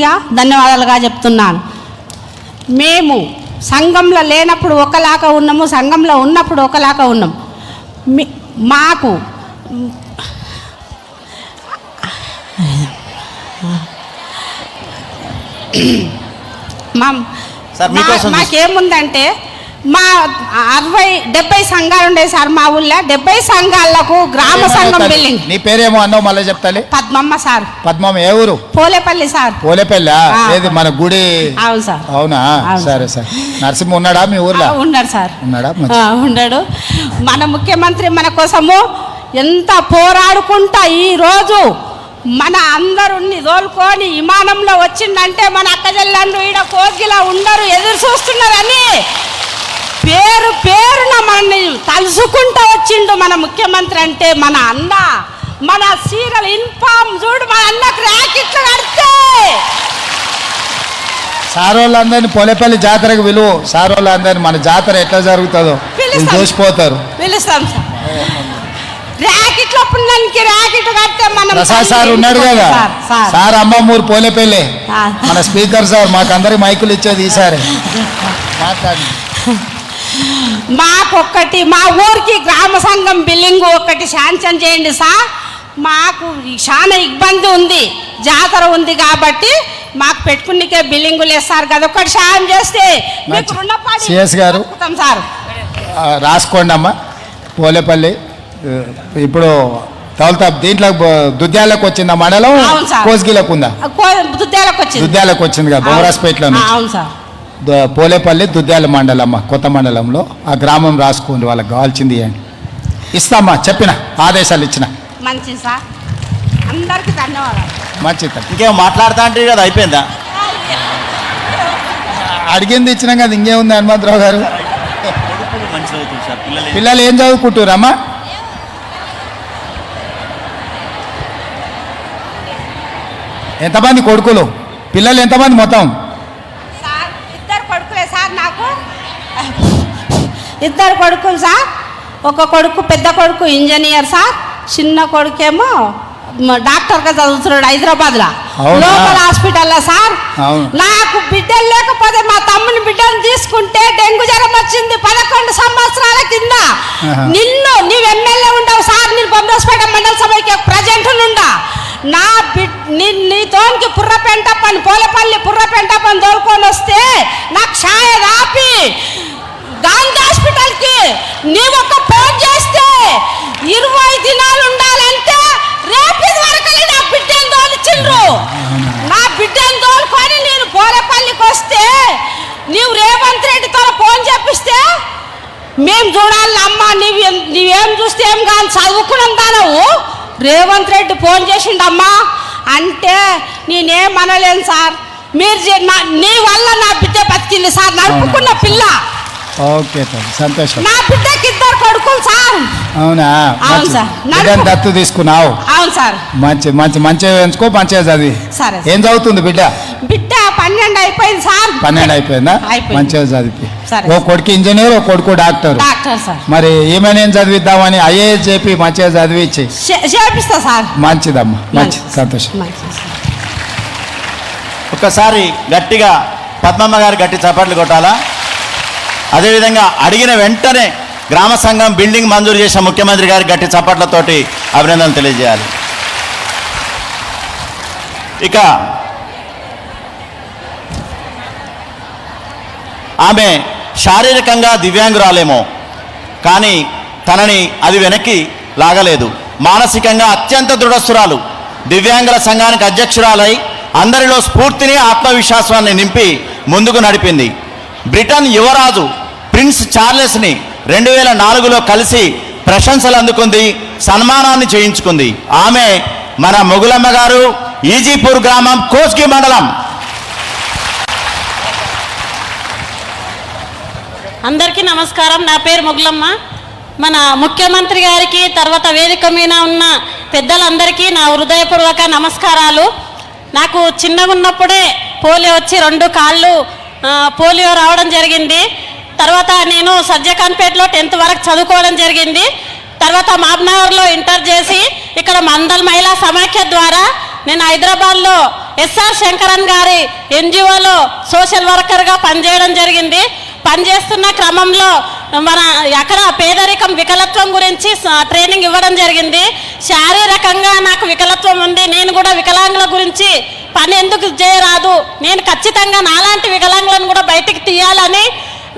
మనస్ఫూర్తిగా ధన్యవాదాలుగా చెప్తున్నాను. మేము సంఘంలో లేనప్పుడు ఒకలాగా ఉన్నాము, సంఘంలో ఉన్నప్పుడు ఒకలాగా ఉన్నాము. మాకు మాకేముందంటే మా 60-70 సంఘాలు ఉండే సార్ మా ఊళ్ళో. 70 సంఘాలకు గ్రామ సంఘం బిల్డింగ్. నీ పేరేమో అన్నావు మళ్ళీ చెప్తాలి. పద్మమ్మ సార్. పద్మమ్మ ఏ ఊరు? పోలేపల్లి సార్. పోలేపల్లి ఏది మన గుడి? అవును సార్. అవునా? సరే సార్. నరసింహ ఉన్నాడా మీ ఊర్లో? ఉన్నాడు సార్. ఉన్నాడా? ఉన్నాడు. మన ముఖ్యమంత్రి మన కోసము ఎంత పోరాడుకుంటా ఈరోజు మన అందరుని తోలుకొని విమానంలో వచ్చిందంటే మన అక్కజల్లండ్రు ఈడ కోగిలా ఉండరు, ఎదురు చూస్తున్నారని పేరున మనల్ని తలుసుకుంటూ వచ్చిండు మన ముఖ్యమంత్రి. అంటే మన అన్న, మన సీరియల్ ఇన్ఫామ్ చూడు, మన అన్నకు ర్యాకెట్లు కడితే సార్ వాళ్ళందరినీ పోలేపల్లి జాతరకు విలువ. సార్ వాళ్ళందరినీ మన జాతర ఎట్లా జరుగుతుందో చూసిపోతారు. పిలుస్తాం సార్. ర్యాకెట్లు పుణ్యానికి ర్యాకెట్ కడితే మనం ప్రసాద్ సార్ ఉన్నాడు కదా సార్, అమ్మమ్మూరు పోలేపల్లి మన స్పీకర్ సార్, మాకందరికి మైకులు ఇచ్చేది ఈసారి. మాట్లాడి మాకొక్కటి మా ఊరికి గ్రామ సంఘం బిల్డింగ్ ఒకటి శాంక్షన్ చేయండి సార్. మాకు చాలా ఇబ్బంది ఉంది, జాతర ఉంది కాబట్టి మాకు పెట్టుకునికే బిల్డింగులు వేస్తారు కదా, ఒకటి సాయం చేస్తే మీకు రుణపడి సిఎస్ గారు సార్. రాసుకోండి అమ్మా. పోలేపల్లి ఇప్పుడు తౌలతా దీంట్లో దుద్యాలకు వచ్చిందా మండలం? కోస్గిలకు ఉందా? దుద్యాలకు వచ్చింది కదా బొమ్మరాజపేటలో. అవును సార్. పోలేపల్లి దుద్యాల మండలం, కొత్త మండలంలో ఆ గ్రామం రాసుకోండి, వాళ్ళకి కావాల్సింది ఏంటి ఇస్తామా, చెప్పిన ఆదేశాలు ఇచ్చిన. మంచిది సార్, అందరికీ ధన్యవాదాలు. మంచిది. ఇంకేం మాట్లాడుతా అంటే కదా అయిపోయిందా? అడిగింది ఇచ్చినాం కదా, ఇంకేముంది హనుమంతరావు గారు? పిల్లలు ఏం చదువుకుంటున్నారమ్మా? ఎంతమంది కొడుకులు? పిల్లలు ఎంతమంది మొత్తం? ఇద్దరు కొడుకులు సార్. ఒక కొడుకు, పెద్ద కొడుకు ఇంజనీర్ సార్, చిన్న కొడుకేమో డాక్టర్గా చదువుతున్నాడు హైదరాబాద్లో లోకల్ హాస్పిటల్లో సార్. నాకు బిడ్డలు లేకపోతే మా తమ్ముని బిడ్డలు తీసుకుంటే డెంగ్యూ జ్వరం వచ్చింది 11 సంవత్సరాల కింద. నీవు ఎమ్మెల్యే ఉండవు సార్, నేను బొమ్మరాజపేట మండల సభకి ప్రజెంట్ నుండా. నా నీతోనికి పుర్రపెంట పని పోలేపల్లి పుర్రపెంట పని తోలుకొని వస్తే నాకు ఛాయ రాపి గాంధీ హాస్పిటల్కి నీవు ఒక ఫోన్ చేస్తే 20 దినాలు ఉండాలంటే రేపు వరకు నా బిడ్డను తోలిచ్చిండ్రు. నా బిడ్డను తోలుకొని నేను పోలేపల్లికి వస్తే నీవు రేవంత్ రెడ్డితో ఫోన్ చెప్పిస్తే మేము చూడాలి అమ్మా, నీవేం చూస్తే ఏం కానీ చదువుకున్నాం దానవు. రేవంత్ రెడ్డి ఫోన్ చేసిండమ్మా అంటే నేనేం అనలేను సార్. మీరు నీ వల్ల నా బిడ్డ బతికింది సార్, నడుపుకున్న పిల్ల. ఓకే సంతోషం. నా బిడ్డకి 2 కొడుకులు సార్. అవునా? అవును సార్. దత్తు తీసుకున్నావు? అవును సార్. మంచిగా ఎంచుకో, మంచిగా చదివి. సరే. ఏం చదువుతుంది బిడ్డ? బిడ్డ 12 అయిపోయింది సార్. 12 అయిపోయిందా? మంచిగా చదివి. ఓ కొడుకు ఇంజనీర్, ఓ కొడుకు డాక్టర్. మరి ఏమైనా ఏం చదివిద్దామని ఐఏఎస్ చెప్పి మంచిగా చదివించి చేపిస్తా సార్. మంచిదమ్మా, మంచిది, సంతోషం. ఒక్కసారి గట్టిగా పద్మమ్మ గారు గట్టి చప్పట్లు కొట్టాలా? అదేవిధంగా అడిగిన వెంటనే గ్రామ సంఘం బిల్డింగ్ మంజూరు చేసిన ముఖ్యమంత్రి గారి గట్టి చప్పట్లతోటి అభినందనలు తెలియజేయాలి. ఇక ఆమె శారీరకంగా దివ్యాంగురాలేమో కానీ తనని అది వెనక్కి లాగలేదు. మానసికంగా అత్యంత దృఢస్తురాలు. దివ్యాంగుల సంఘానికి అధ్యక్షురాలై అందరిలో స్ఫూర్తిని, ఆత్మవిశ్వాసాన్ని నింపి ముందుకు నడిపింది. బ్రిటన్ యువరాజు ప్రిన్స్ చార్లెస్ని 2004లో కలిసి ప్రశంసలు అందుకుంది, సన్మానాన్ని చేయించుకుంది. ఆమె మన మొగులమ్మ గారు, ఈజీపూర్ గ్రామం, కోస్గి మండలం. అందరికీ నమస్కారం. నా పేరు మొగులమ్మ. మన ముఖ్యమంత్రి గారికి, తర్వాత వేదిక మీద ఉన్న పెద్దలందరికీ నా హృదయపూర్వక నమస్కారాలు. నాకు చిన్నగా ఉన్నప్పుడే పోలియో వచ్చి 2 కాళ్ళు పోలియో రావడం జరిగింది. తర్వాత నేను సజ్జకాన్పేటలో 10th వరకు చదువుకోవడం జరిగింది. తర్వాత మహబూబ్నగర్లో ఇంటర్ చేసి ఇక్కడ మందల్ మహిళా సమాఖ్య ద్వారా నేను హైదరాబాద్లో ఎస్ఆర్ శంకరన్ గారి ఎన్జిఓలో సోషల్ వర్కర్గా పనిచేయడం జరిగింది. పనిచేస్తున్న క్రమంలో మన అక్కడ పేదరికం వికలత్వం గురించి ట్రైనింగ్ ఇవ్వడం జరిగింది. శారీరకంగా నాకు వికలత్వం ఉంది, నేను కూడా వికలాంగుల గురించి పని ఎందుకు చేయరాదు, నేను ఖచ్చితంగా నాలాంటి వికలాంగులను కూడా బయటికి తీయాలని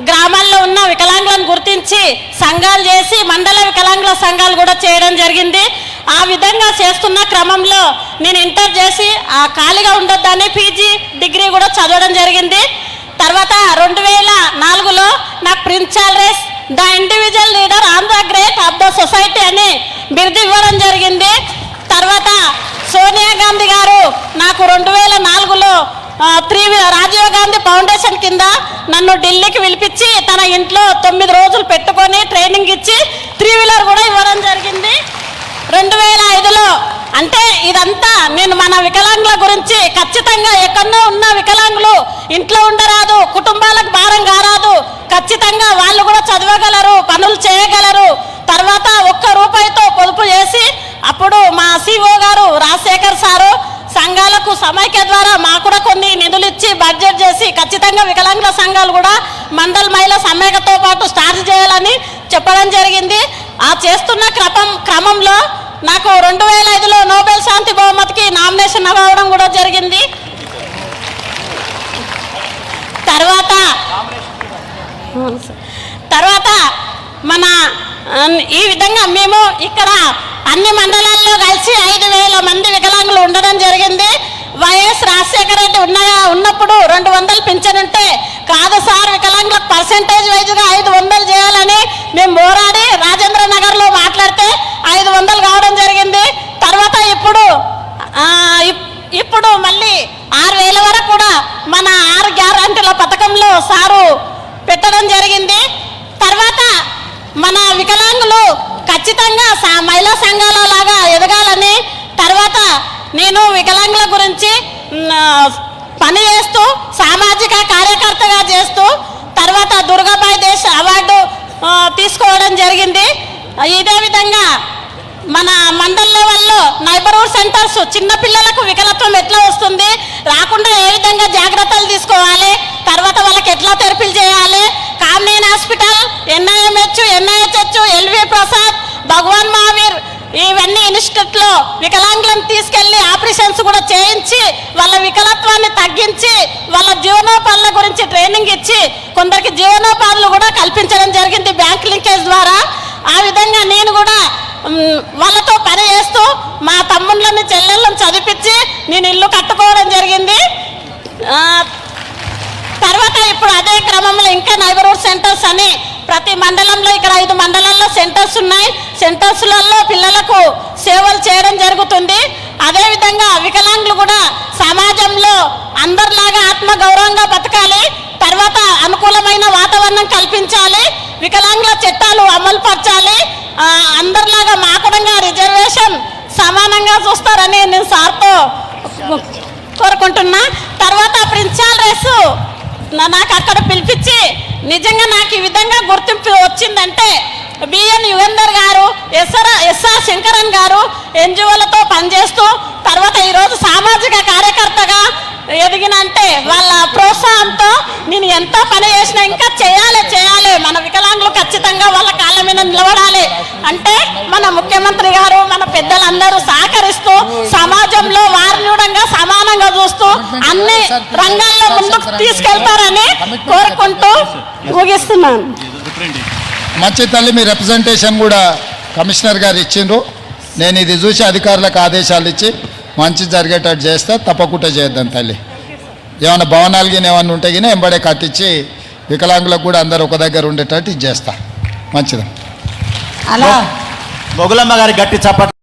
గ్రామాల్లో ఉన్న వికలాంగులను గుర్తించి సంఘాలు చేసి మండల వికలాంగుల సంఘాలు కూడా చేయడం జరిగింది. ఆ విధంగా చేస్తున్న క్రమంలో నేను ఇంటర్ చేసి ఖాళీగా ఉండొద్దని పీజీ డిగ్రీ కూడా చదవడం జరిగింది. తర్వాత 2004లో నాకు prince Charles the individual leader on the great of the society అని బిరుదు ఇవ్వడం జరిగింది. తర్వాత సోనియా గాంధీ గారు నాకు 2004లో రాజీవ్ గాంధీ ఫౌండేషన్ కింద నన్ను ఢిల్లీకి పిలిపించి తన ఇంట్లో 9 రోజులు పెట్టుకొని ట్రైనింగ్ ఇచ్చి 3 వీలర్ కూడా ఇవ్వడం జరిగింది. 2005లో అంటే ఇదంతా నేను మన వికలాంగుల గురించి ఖచ్చితంగా ఎక్కడో ఉన్న వికలాంగులు ఇంట్లో ఉండరాదు, కుటుంబాలకు భారం కారాదు, ఖచ్చితంగా వాళ్ళు కూడా చదవగలరు, పనులు చేయగలరు. తర్వాత 1 రూపాయితో పొదుపు చేసి అప్పుడు మా సిఓ గారు రాజశేఖర్ సారు సంఘాలకు సమైక్య ద్వారా మాకు కూడా కొన్ని నిధులు ఇచ్చి బడ్జెట్ చేసి ఖచ్చితంగా వికలాంగుల సంఘాలు కూడా మండల మహిళా సమైక్యతో పాటు స్టార్ట్ చేయాలని చెప్పడం జరిగింది. ఆ చేస్తున్న క్రమంలో నాకు 2005లో నోబెల్ శాంతి బహుమతికి నామినేషన్ అవ్వడం కూడా జరిగింది. తర్వాత మన ఈ విధంగా మేము ఇక్కడ అన్ని మండలాల్లో కలిసి 5,000 మంది వికలాంగులు ఉండడం జరిగింది. వైఎస్ రాజశేఖర రెడ్డి ఉన్నప్పుడు 200 పింఛన్ ఉంటే కాదు సార్ వికలాంగులకు పర్సెంటేజ్ వైజ్గా 500 చేయాలని మేము పోరాడి రాజేంద్ర నగర్లో మాట్లాడితే 500 కావడం జరిగింది. తర్వాత ఇప్పుడు మళ్ళీ 6,000 వరకు కూడా మన 6 గ్యారంటీల పథకంలో సారు పెట్టడం జరిగింది. తర్వాత మన వికలాంగులు ఖచ్చితంగా మహిళా సంఘాల లాగా ఎదగాలని తర్వాత నేను వికలాంగుల గురించి పని చేస్తూ సామాజిక కార్యకర్తగా చేస్తూ తర్వాత దుర్గాబాయి దేశ్ అవార్డు తీసుకోవడం జరిగింది. ఇదే విధంగా మన మండల లెవెల్లో నైబర్హుడ్ సెంటర్స్ చిన్నపిల్లలకు వికలత్వం ఎట్లా వస్తుంది రాకుండా ఏ విధంగా జాగ్రత్తలు తీసుకోవాలి, తర్వాత వాళ్ళకి ఎట్లా థెరపీలు చేయాలి, కామ్నేన్ హాస్పిటల్, ఎన్ఐఎంహెచ్, ఎన్ఐహెచ్హెచ్, ఎల్వి ప్రసాద్, భగవాన్ మహావీర్ ఇవన్నీ ఇన్స్టిట్యూట్లో వికలాంగులను తీసుకెళ్లి ఆపరేషన్స్ కూడా చేయించి వాళ్ళ వికలత్వాన్ని తగ్గించి వాళ్ళ జీవనోపాధుల గురించి ట్రైనింగ్ ఇచ్చి కొందరికి జీవనోపాధులు కూడా కల్పించడం జరిగింది బ్యాంక్ లింకేజ్ ద్వారా. ఆ విధంగా నేను కూడా వాళ్ళతో పని చేస్తూ మా తమ్ముళ్ళని చెల్లెళ్ళని చదివించి నేను ఇల్లు కట్టుకోవడం జరిగింది. తర్వాత ఇప్పుడు అదే క్రమంలో ఇంకా నైబర్హుడ్ సెంటర్స్ అని ప్రతి మండలంలో ఇక్కడ 5 మండలాల్లో సెంటర్స్ ఉన్నాయి. సెంటర్స్లలో పిల్లలకు సేవలు చేయడం జరుగుతుంది. అదేవిధంగా వికలాంగులు కూడా సమాజంలో అందరిలాగా ఆత్మగౌరవంగా బతకాలి, తర్వాత అనుకూలమైన వాతావరణం కల్పించాలి, వికలాంగుల చట్టాలు అమలు పరచాలి, అందరిలాగా మాకుడంగా రిజర్వేషన్ సమానంగా చూస్తారని నేను సార్తో కోరుకుంటున్నా. తర్వాత ప్రిన్స్ చార్లెస్ నాకు అక్కడ పిలిపించి నిజంగా నాకు ఈ విధంగా గుర్తింపు వచ్చిందంటే బిఎన్ యువేందర్ గారు, ఎస్ఆర్ శంకరన్ గారు ఎన్జిఓలతో పనిచేస్తూ తర్వాత ఈరోజు సామాజిక కార్యకర్తగా ఎదిగిన అంటే వాళ్ళ ప్రోత్సాహంతో నేను ఎంతో పని చేసినా ఇంకా చేయాలి మన వికలాంగులు ఖచ్చితంగా వాళ్ళ కాళ్ళ మీద నిలబడాలి అంటే మన ముఖ్యమంత్రి గారు మన పెద్దలందరూ సహకరిస్తూ సమాజంలో వారిని సమానంగా చూస్తూ అన్ని రంగాల్లో ముందుకు తీసుకెళ్తారని కోరుకుంటూ ముగిస్తున్నాను. మంచి తల్లి, మీ రిప్రజెంటేషన్ కూడా కమిషనర్ గారు ఇచ్చిండ్రు. నేను ఇది చూసి అధికారులకు ఆదేశాలు ఇచ్చి మంచి జరిగేటట్టు చేస్తే తప్పకుండా చేద్దాం తల్లి. ఏమైనా భవనాలు గిన ఏమన్నా ఉంటే గిన ఎంబడే కట్టించి వికలాంగులకు కూడా అందరు ఒక దగ్గర ఉండేటట్టు ఇది చేస్తా. మంచిది. మొగులమ్మ గారి గట్టి చప్పట్లు.